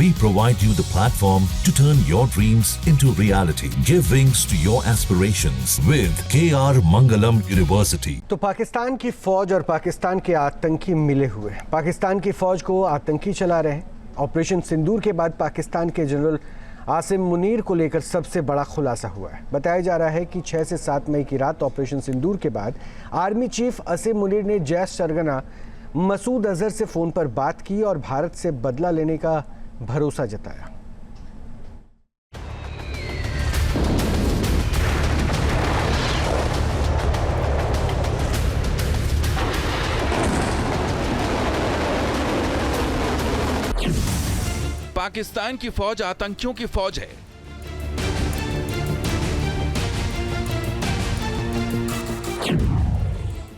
We provide you the platform to turn your dreams into reality. Give wings to your aspirations with KR Mangalam University. तो पाकिस्तान की फौज और पाकिस्तान के आतंकी मिले हुए हैं। पाकिस्तान की फौज को आतंकी चला रहे हैं। ऑपरेशन सिंदूर के बाद पाकिस्तान के जनरल आसिम मुनीर को लेकर सबसे बड़ा खुलासा हुआ है। बताया जा रहा है कि 6 से 7 मई की रात ऑपरेशन सिंदूर के बाद आर्मी चीफ आसिम मुनीर ने जैश सरगना मसूद अजहर से फ़ोन पर बात की और भारत से बदला लेने का भरोसा जताया। पाकिस्तान की फौज आतंकियों की फौज है।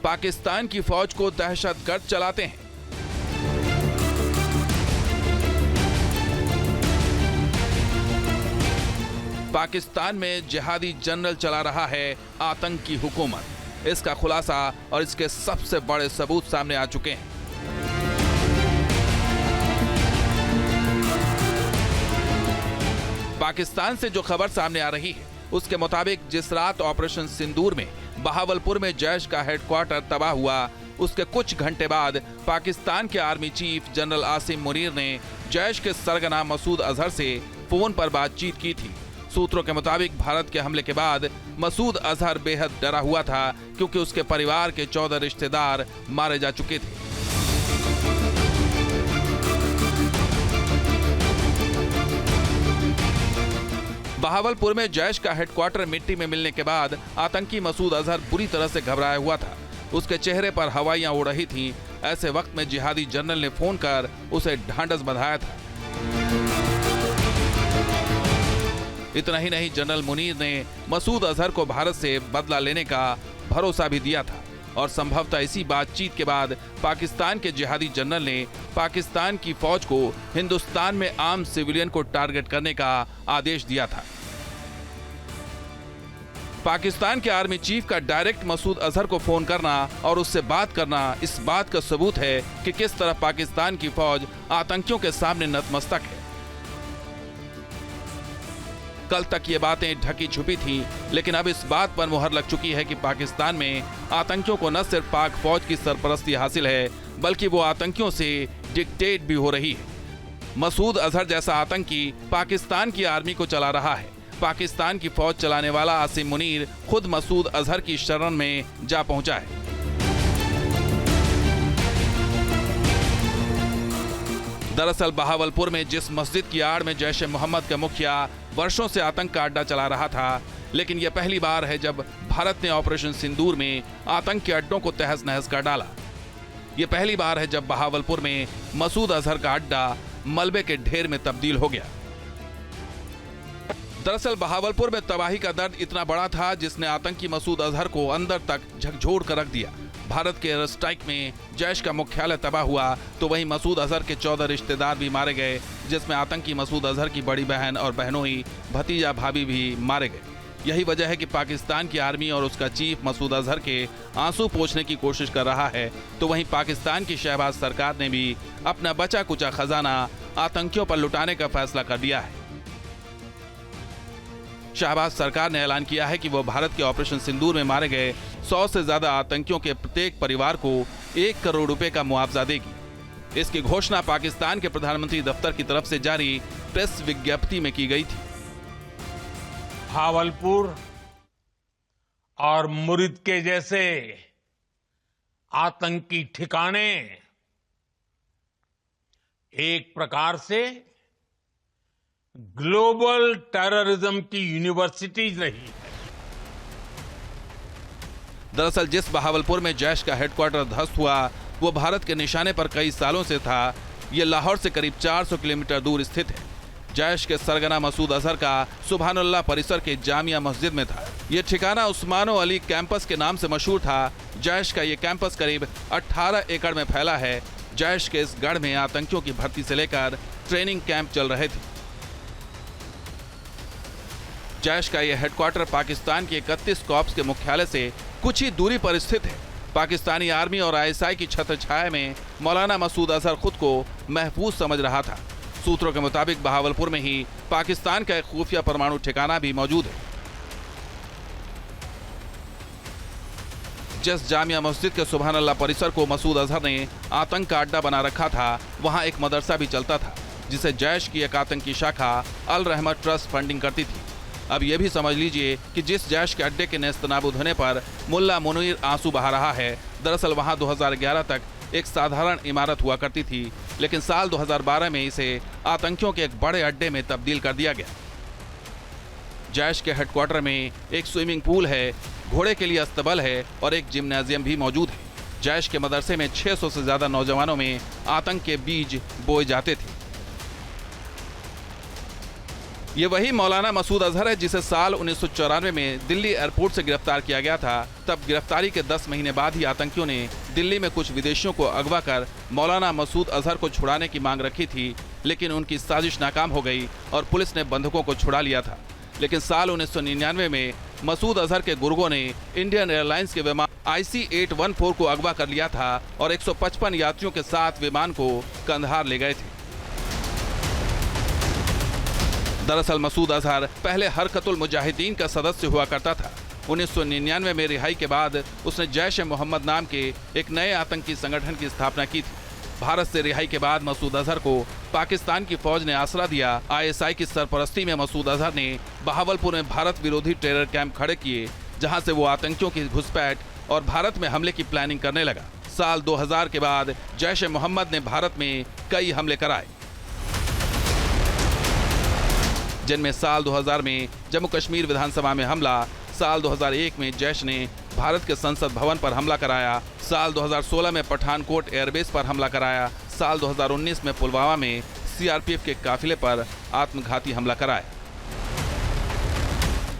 पाकिस्तान की फौज को दहशतगर्द चलाते हैं। पाकिस्तान में जिहादी जनरल चला रहा है आतंकी हुकूमत। इसका खुलासा और इसके सबसे बड़े सबूत सामने आ चुके हैं। पाकिस्तान से जो खबर सामने आ रही है उसके मुताबिक जिस रात ऑपरेशन सिंदूर में बहावलपुर में जैश का हेडक्वार्टर तबाह हुआ, उसके कुछ घंटे बाद पाकिस्तान के army chief general Asim Munir ने जैश के सरगना मसूद अजहर से फोन पर बातचीत की थी। सूत्रों के मुताबिक भारत के हमले के बाद मसूद अजहर बेहद डरा हुआ था क्योंकि उसके परिवार के 14 रिश्तेदार मारे जा चुके थे। बहावलपुर में जैश का हेडक्वार्टर मिट्टी में मिलने के बाद आतंकी मसूद अजहर बुरी तरह से घबराया हुआ था। उसके चेहरे पर हवाइयां उड़ रही थीं। ऐसे वक्त में जिहादी जनरल ने फोन कर उसे ढांढस बंधाया था। इतना ही नहीं, जनरल मुनीर ने मसूद अजहर को भारत से बदला लेने का भरोसा भी दिया था और संभवतः इसी बातचीत के बाद पाकिस्तान के जिहादी जनरल ने पाकिस्तान की फौज को हिंदुस्तान में आम सिविलियन को टारगेट करने का आदेश दिया था। पाकिस्तान के आर्मी चीफ का डायरेक्ट मसूद अजहर को फोन करना और उससे बात करना इस बात का सबूत है कि किस तरह पाकिस्तान की फौज आतंकियों के सामने नतमस्तक है। कल तक ये बातें ढकी छुपी थी, लेकिन अब इस बात पर मुहर लग चुकी है कि पाकिस्तान में आतंकियों को न सिर्फ पाक फौज की सरपरस्ती हासिल है, बल्कि वो आतंकियों से डिक्टेट भी हो रही है। मसूद अजहर जैसा आतंकी पाकिस्तान की आर्मी को चला रहा है। पाकिस्तान की फौज चलाने वाला आसिम मुनीर खुद मसूद अजहर की शरण में जा पहुंचा है। दरअसल बहावलपुर में जिस मस्जिद की आड़ में जैश ए मोहम्मद का मुखिया वर्षों से आतंक का अड्डा चला रहा था, लेकिन यह पहली बार है जब भारत ने ऑपरेशन सिंदूर में आतंक के अड्डों को तहस नहस कर डाला। यह पहली बार है जब बहावलपुर में मसूद अजहर का अड्डा मलबे के ढेर में तब्दील हो गया। दरअसल बहावलपुर में तबाही का दर्द इतना बड़ा था जिसने आतंकी मसूद अजहर को अंदर तक झकझोर कर रख दिया। भारत के एयर स्ट्राइक में जैश का मुख्यालय तबाह हुआ तो वहीं मसूद अजहर के 14 रिश्तेदार भी मारे गए, जिसमें आतंकी मसूद अजहर की बड़ी बहन और बहनोई भतीजा भाभी भी मारे गए। यही वजह है कि पाकिस्तान की आर्मी और उसका चीफ मसूद अजहर के आंसू पोंछने की कोशिश कर रहा है, तो वहीं पाकिस्तान की शहबाज सरकार ने भी अपना बचा कुचा खजाना आतंकियों पर लुटाने का फैसला कर लिया है। शहबाज सरकार ने ऐलान किया है कि वो भारत के ऑपरेशन सिंदूर में मारे गए 100 से ज्यादा आतंकियों के प्रत्येक परिवार को 1 करोड़ रुपए का मुआवजा देगी। इसकी घोषणा पाकिस्तान के प्रधानमंत्री दफ्तर की तरफ से जारी प्रेस विज्ञप्ति में की गई थी। बहावलपुर और मुरीद के जैसे आतंकी ठिकाने एक प्रकार से ग्लोबल टेररिज्म की यूनिवर्सिटीज रही है। दरअसल जिस बहावलपुर में जैश का हेडक्वार्टर ध्वस्त हुआ वो भारत के निशाने पर कई सालों से था। ये लाहौर से करीब 400 किलोमीटर दूर स्थित है। जैश के सरगना मसूद अजहर का सुभानुल्लाह परिसर के जामिया मस्जिद में था। ये ठिकाना उस्मानो अली कैंपस के नाम से मशहूर था। जैश का ये कैंपस करीब 18 एकड़ में फैला है। जैश के इस गढ़ में आतंकियों की भर्ती से लेकर ट्रेनिंग कैंप चल रहे थे। जैश का यह हेडक्वार्टर पाकिस्तान के 31 कॉर्प्स के मुख्यालय से कुछ ही दूरी पर स्थित है। पाकिस्तानी आर्मी और आईएसआई की छत्र छाया में मौलाना मसूद अजहर खुद को महफूज समझ रहा था। सूत्रों के मुताबिक बहावलपुर में ही पाकिस्तान का एक खुफिया परमाणु ठिकाना भी मौजूद है। जिस जामिया मस्जिद के सुबहान अल्लाह परिसर को मसूद अजहर ने आतंक का अड्डा बना रखा था, वहां एक मदरसा भी चलता था जिसे जैश की एक आतंकी शाखा अल रहमत ट्रस्ट फंडिंग करती थी। अब यह भी समझ लीजिए कि जिस जैश के अड्डे के नेस्तनाबूद होने पर मुल्ला मुनीर आंसू बहा रहा है, दरअसल वहां 2011 तक एक साधारण इमारत हुआ करती थी, लेकिन साल 2012 में इसे आतंकियों के एक बड़े अड्डे में तब्दील कर दिया गया। जैश के हेडक्वार्टर में एक स्विमिंग पूल है, घोड़े के लिए अस्तबल है और एक जिम्नाजियम भी मौजूद है। जैश के मदरसे में 600 से ज्यादा नौजवानों में आतंक के बीज बोए जाते थे। ये वही मौलाना मसूद अजहर है जिसे साल 1994 में दिल्ली एयरपोर्ट से गिरफ्तार किया गया था। तब गिरफ्तारी के 10 महीने बाद ही आतंकियों ने दिल्ली में कुछ विदेशियों को अगवा कर मौलाना मसूद अजहर को छुड़ाने की मांग रखी थी, लेकिन उनकी साजिश नाकाम हो गई और पुलिस ने बंधकों को छुड़ा लिया था। लेकिन साल 1999 में मसूद अजहर के गुर्गों ने इंडियन एयरलाइंस के विमान IC-814 को अगवा कर लिया था और 155 यात्रियों के साथ विमान को कंधार ले गए थे। दरअसल मसूद अजहर पहले हरकतुल मुजाहिदीन का सदस्य हुआ करता था। 1999 में रिहाई के बाद उसने जैश ए मोहम्मद नाम के एक नए आतंकी संगठन की स्थापना की थी। भारत से रिहाई के बाद मसूद अजहर को पाकिस्तान की फौज ने आसरा दिया। ISI की सरपरस्ती में मसूद अजहर ने बहावलपुर में भारत विरोधी टेरर कैंप खड़े किए, जहां से वो आतंकियों की घुसपैठ और भारत में हमले की प्लानिंग करने लगा। साल 2000 के बाद जैश ए मोहम्मद ने भारत में कई हमले कराए, जिनमें साल 2000 में जम्मू कश्मीर विधानसभा में हमला, साल 2001 में जैश ने भारत के संसद भवन पर हमला कराया, साल 2016 में पठानकोट एयरबेस पर हमला कराया, साल 2019 में पुलवामा में CRPF के काफिले पर आत्मघाती हमला कराया।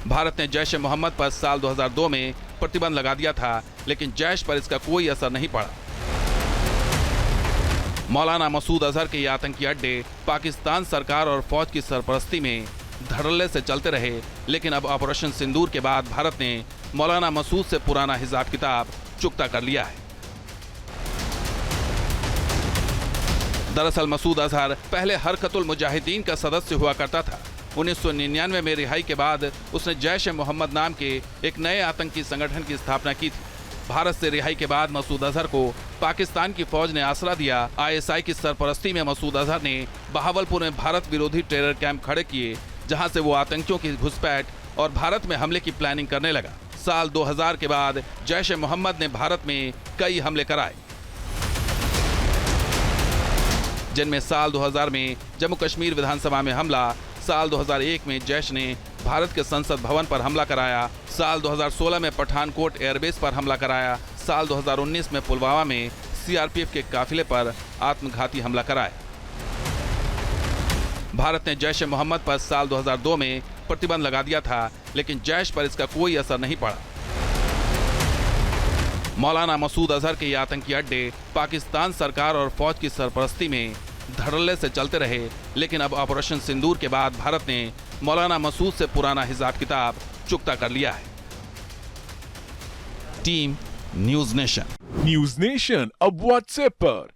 भारत ने जैश ए मोहम्मद पर साल 2002 में प्रतिबंध लगा दिया था, लेकिन जैश पर इसका कोई असर नहीं पड़ा। मौलाना मसूद अजहर के ये आतंकी अड्डे पाकिस्तान सरकार और फौज की सरपरस्ती में धड़ल्ले से चलते रहे, लेकिन अब ऑपरेशन सिंदूर के बाद भारत ने मौलाना मसूद से पुराना हिसाब किताब चुकता कर लिया है। दरअसल मसूद अजहर पहले हरकतुल मुजाहिदीन का सदस्य हुआ करता था। 1999 में रिहाई के बाद उसने जैश ए मोहम्मद नाम के एक नए आतंकी संगठन की स्थापना की थी। भारत से रिहाई के बाद मसूद अजहर को पाकिस्तान की फौज ने आसरा दिया। ISI की सरपरस्ती में मसूद अजहर ने बहावलपुर में भारत विरोधी टेरर कैंप खड़े किए, जहां से वो आतंकियों की घुसपैठ और भारत में हमले की प्लानिंग करने लगा। साल 2000 के बाद जैश ए मोहम्मद ने भारत में कई हमले कराए, जिनमें साल 2000 में जम्मू कश्मीर विधानसभा में हमला, साल 2001 में जैश ने भारत के संसद भवन पर हमला कराया, साल 2016 में पठानकोट एयरबेस पर हमला कराया, साल 2019 में पुलवामा में CRPF के काफिले पर आत्मघाती हमला कराया। भारत ने जैश ए मोहम्मद पर साल 2002 में प्रतिबंध लगा दिया था, लेकिन जैश पर इसका कोई असर नहीं पड़ा। मौलाना मसूद अजहर के ये आतंकी अड्डे पाकिस्तान सरकार और फौज की सरपरस्ती में धड़ल्ले से चलते रहे, लेकिन अब ऑपरेशन सिंदूर के बाद भारत ने मौलाना मसूद से पुराना हिसाब किताब चुकता कर लिया है। Team news nation. News nation अब व्हाट्सएप पर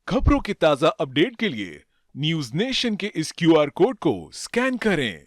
खबरों के ताजा अपडेट के लिए न्यूज नेशन के इस QR कोड को स्कैन करें।